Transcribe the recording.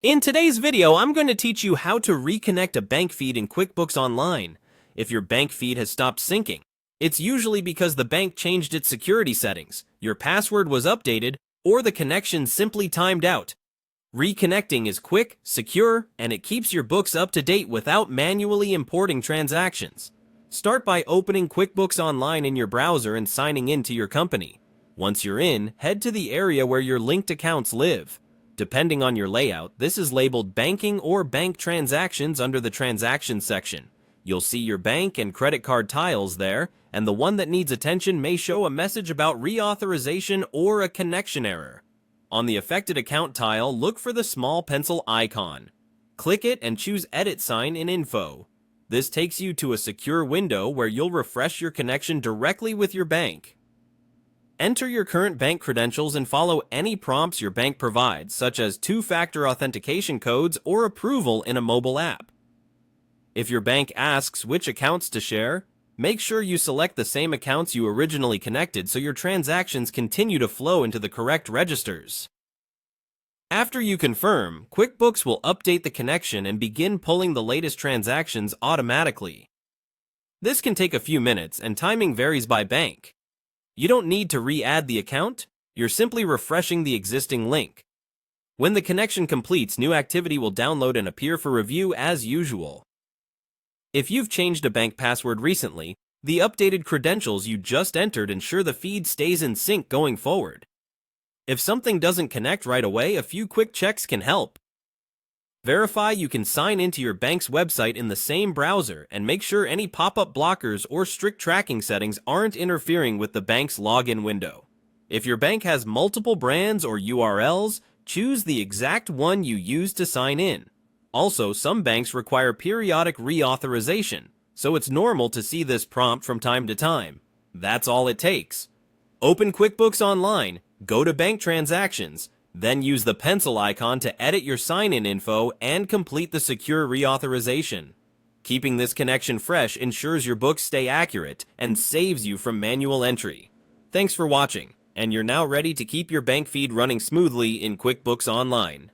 In today's video, I'm going to teach you how to reconnect a bank feed in QuickBooks Online. If your bank feed has stopped syncing, it's usually because the bank changed its security settings, your password was updated, or the connection simply timed out. Reconnecting is quick, secure, and it keeps your books up to date without manually importing transactions. Start by opening QuickBooks Online in your browser and signing in to your company. Once you're in, head to the area where your linked accounts live. Depending on your layout, this is labeled Banking or Bank Transactions under the Transactions section. You'll see your bank and credit card tiles there, and the one that needs attention may show a message about reauthorization or a connection error. On the affected account tile, look for the small pencil icon. Click it and choose Edit Sign in Info. This takes you to a secure window where you'll refresh your connection directly with your bank. Enter your current bank credentials and follow any prompts your bank provides, such as two-factor authentication codes or approval in a mobile app. If your bank asks which accounts to share, make sure you select the same accounts you originally connected so your transactions continue to flow into the correct registers. After you confirm, QuickBooks will update the connection and begin pulling the latest transactions automatically. This can take a few minutes, and timing varies by bank. You don't need to re-add the account, you're simply refreshing the existing link. When the connection completes, new activity will download and appear for review as usual. If you've changed a bank password recently, the updated credentials you just entered ensure the feed stays in sync going forward. If something doesn't connect right away, a few quick checks can help. Verify you can sign into your bank's website in the same browser and make sure any pop-up blockers or strict tracking settings aren't interfering with the bank's login window. If your bank has multiple brands or URLs, choose the exact one you used to sign in. Also, some banks require periodic reauthorization, so it's normal to see this prompt from time to time. That's all it takes. Open QuickBooks Online, go to Bank Transactions, then use the pencil icon to edit your sign-in info and complete the secure reauthorization. Keeping this connection fresh ensures your books stay accurate and saves you from manual entry. Thanks for watching, and you're now ready to keep your bank feed running smoothly in QuickBooks Online.